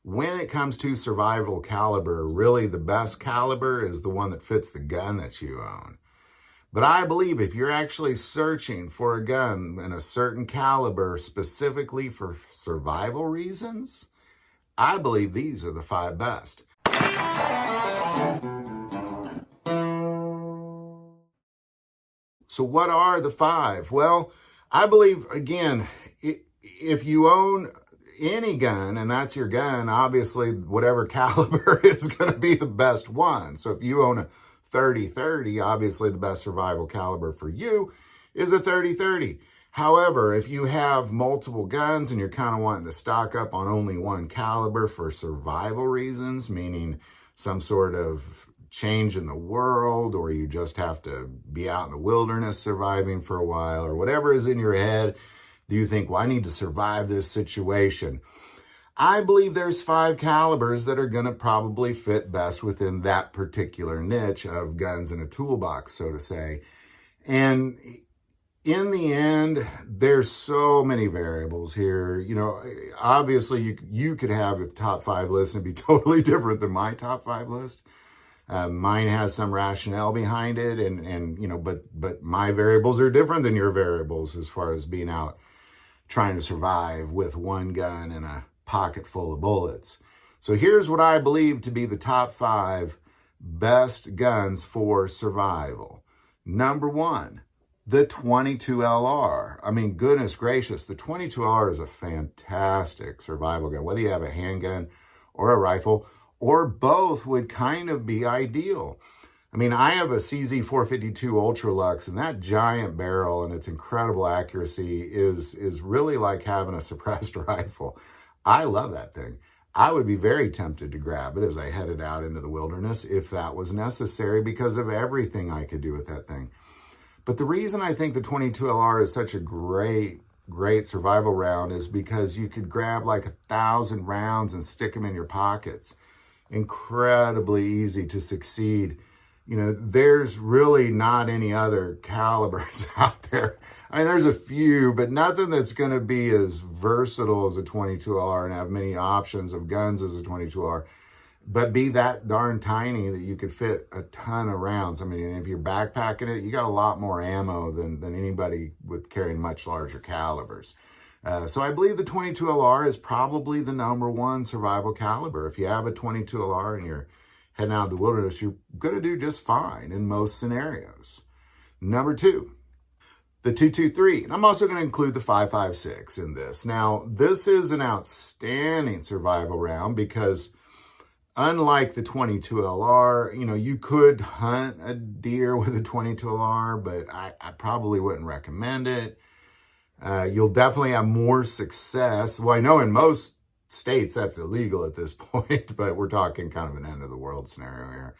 when it comes to survival caliber, really the best caliber is the one that fits the gun that you own. But I believe if you're actually searching for a gun in a certain caliber specifically for survival reasons, I believe these are the 5 best. So what are the 5? Well, I believe, again, if you own any gun and that's your gun, obviously whatever caliber is going to be the best one. So if you own a 30-30, obviously the best survival caliber for you is a 30-30. However, if you have multiple guns and you're kind of wanting to stock up on only one caliber for survival reasons, meaning some sort of change in the world, or you just have to be out in the wilderness surviving for a while, or whatever is in your head, do you think, well, I need to survive this situation? I believe there's 5 calibers that are going to probably fit best within that particular niche of guns in a toolbox, so to say. And in the end, there's so many variables here. You know, obviously you could have a top 5 list and it'd be totally different than my top 5 list. Mine has some rationale behind it, and you know, but my variables are different than your variables as far as being out trying to survive with one gun and a pocket full of bullets. So here's what I believe to be the top 5 best guns for survival. Number 1, the 22LR. I mean, goodness gracious, the 22LR is a fantastic survival gun. Whether you have a handgun or a rifle, or both would kind of be ideal. I mean, I have a CZ452 Ultra Lux, and that giant barrel and its incredible accuracy is really like having a suppressed rifle. I love that thing. I would be very tempted to grab it as I headed out into the wilderness if that was necessary because of everything I could do with that thing. But the reason I think the 22LR is such a great survival round is because you could grab like 1,000 rounds and stick them in your pockets. Incredibly easy to succeed. You know, there's really not any other calibers out there. I mean, there's a few, but nothing that's going to be as versatile as a 22LR and have many options of guns as a 22LR, but be that darn tiny that you could fit a ton of rounds. I mean, if you're backpacking it, you got a lot more ammo than anybody with carrying much larger calibers. So I believe the 22LR is probably the number 1 survival caliber. If you have a 22LR and you're heading out in the wilderness, you're going to do just fine in most scenarios. Number 2, the 223. And I'm also going to include the 5.56 in this. Now, this is an outstanding survival round because unlike the 22LR, you know, you could hunt a deer with a 22LR, but I probably wouldn't recommend it. You'll definitely have more success. Well, I know in most states that's illegal at this point, but we're talking kind of an end of the world scenario here.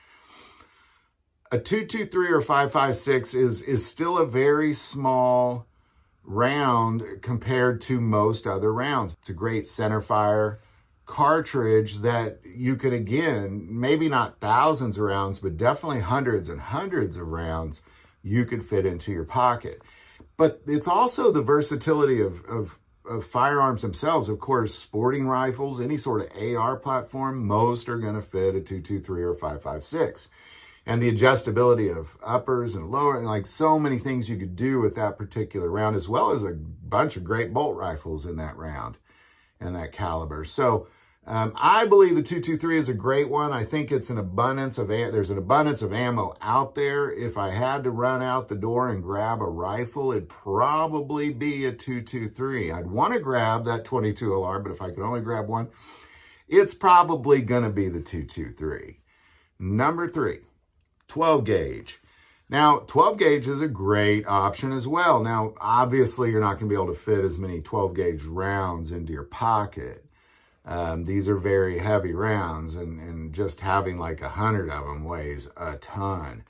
A 223 or 5.56 is still a very small round compared to most other rounds. It's a great centerfire cartridge that you could, again, maybe not thousands of rounds, but definitely hundreds and hundreds of rounds you could fit into your pocket. But it's also the versatility of firearms themselves. Of course, sporting rifles, any sort of AR platform, most are going to fit a 223 or 5.56. And the adjustability of uppers and lower, and like so many things you could do with that particular round, as well as a bunch of great bolt rifles in that round and that caliber. So I believe the 223 is a great one. I think it's there's an abundance of ammo out there. If I had to run out the door and grab a rifle, it'd probably be a 223. I'd want to grab that 22LR, but if I could only grab one, it's probably going to be the 223. Number 3, 12 gauge. Now, 12 gauge is a great option as well. Now, obviously, you're not going to be able to fit as many 12 gauge rounds into your pocket. These are very heavy rounds, and just having like 100 of them weighs a ton.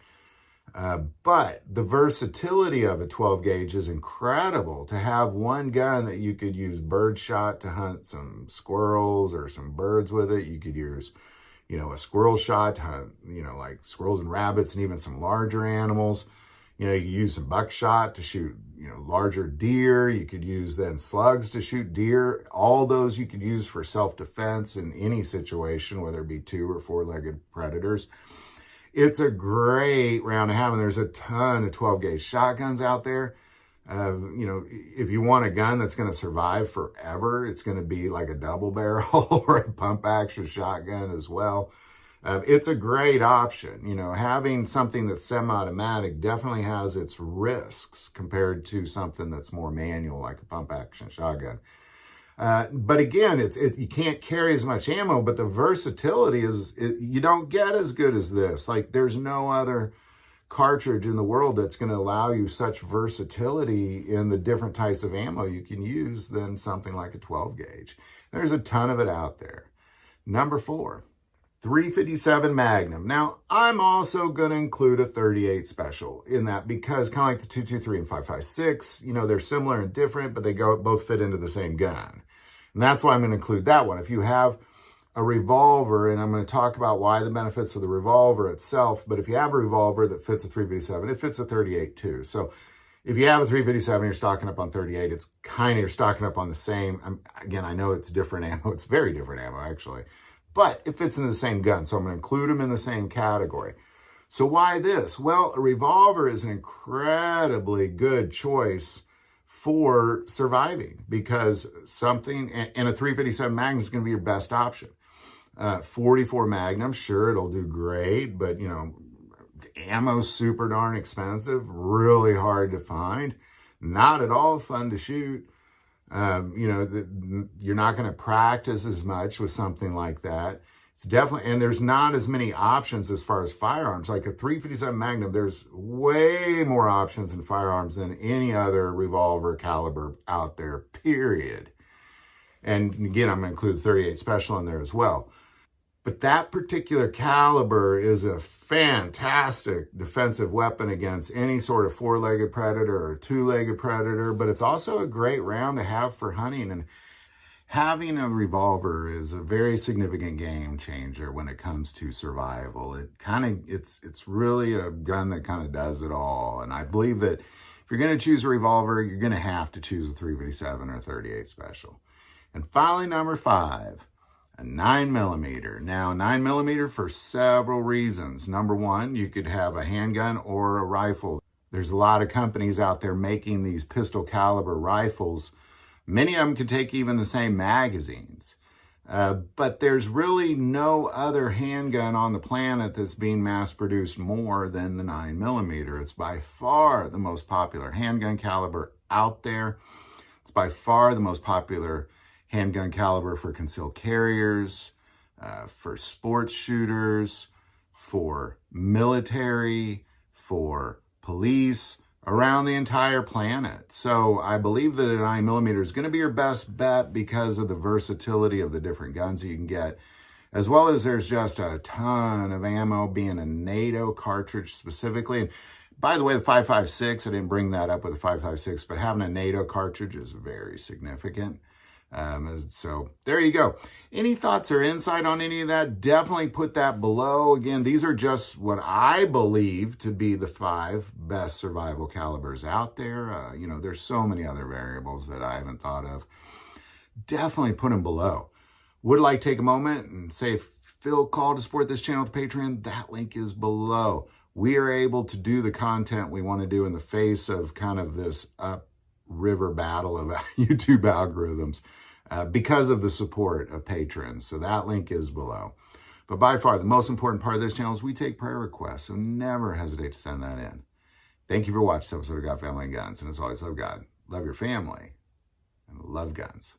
But the versatility of a 12 gauge is incredible. To have one gun that you could use birdshot to hunt some squirrels or some birds with it. You could use, a squirrel shot to hunt, like squirrels and rabbits and even some larger animals. You know, you could use some buckshot to shoot, larger deer. You could use then slugs to shoot deer. All those you could use for self-defense in any situation, whether it be 2 or 4-legged predators. It's a great round to have, and there's a ton of 12-gauge shotguns out there. If you want a gun that's going to survive forever, it's going to be like a double barrel or a pump action shotgun as well. It's a great option. Having something that's semi-automatic definitely has its risks compared to something that's more manual, like a pump action shotgun. But again, you can't carry as much ammo, but the versatility you don't get as good as this. Like, there's no other cartridge in the world that's going to allow you such versatility in the different types of ammo you can use than something like a 12-gauge. There's a ton of it out there. Number 4, 357 Magnum. Now, I'm also going to include a 38 special in that, because kind of like the 223 and 556, they're similar and different, but they both fit into the same gun. And that's why I'm going to include that one. If you have a revolver, and I'm going to talk about why the benefits of the revolver itself, but if you have a revolver that fits a 357, it fits a 38 too. So if you have a 357, you're stocking up on 38, it's kind of, you're stocking up on the same. Again, I know it's different ammo. It's very different ammo, actually. But it fits into the same gun, so I'm going to include them in the same category. So why this? Well, a revolver is an incredibly good choice for surviving, because something, and a 357 Magnum is going to be your best option. 44 Magnum, sure, it'll do great, but, ammo's super darn expensive, really hard to find, not at all fun to shoot. You're not going to practice as much with something like that. It's definitely, and there's not as many options as far as firearms. Like a 357 Magnum, there's way more options in firearms than any other revolver caliber out there, period. And again, I'm going to include the 38 Special in there as well. But that particular caliber is a fantastic defensive weapon against any sort of 4-legged predator or 2-legged predator, but it's also a great round to have for hunting. And having a revolver is a very significant game changer when it comes to survival. It's really a gun that kind of does it all. And I believe that if you're going to choose a revolver, you're going to have to choose a 357 or 38 Special. And finally, number 5. A 9mm. Now, 9mm for several reasons. Number 1, you could have a handgun or a rifle. There's a lot of companies out there making these pistol caliber rifles. Many of them can take even the same magazines. But there's really no other handgun on the planet that's being mass produced more than the 9mm. It's by far the most popular handgun caliber out there. It's by far the most popular handgun caliber for concealed carriers, for sports shooters, for military, for police, around the entire planet. So I believe that a 9mm is going to be your best bet because of the versatility of the different guns you can get, as well as there's just a ton of ammo, being a NATO cartridge specifically. And by the way, the 556, I didn't bring that up with the 556, but having a NATO cartridge is very significant. So there you go. Any thoughts or insight on any of that? Definitely put that below. Again, these are just what I believe to be the 5 best survival calibers out there. There's so many other variables that I haven't thought of. Definitely put them below. Would like to take a moment and say, feel called to support this channel with Patreon. That link is below. We are able to do the content we want to do in the face of kind of this upriver battle of YouTube algorithms. Because of the support of patrons. So that link is below. But by far, the most important part of this channel is we take prayer requests, so never hesitate to send that in. Thank you for watching this episode of God, Family, and Guns. And as always, love God, love your family, and love guns.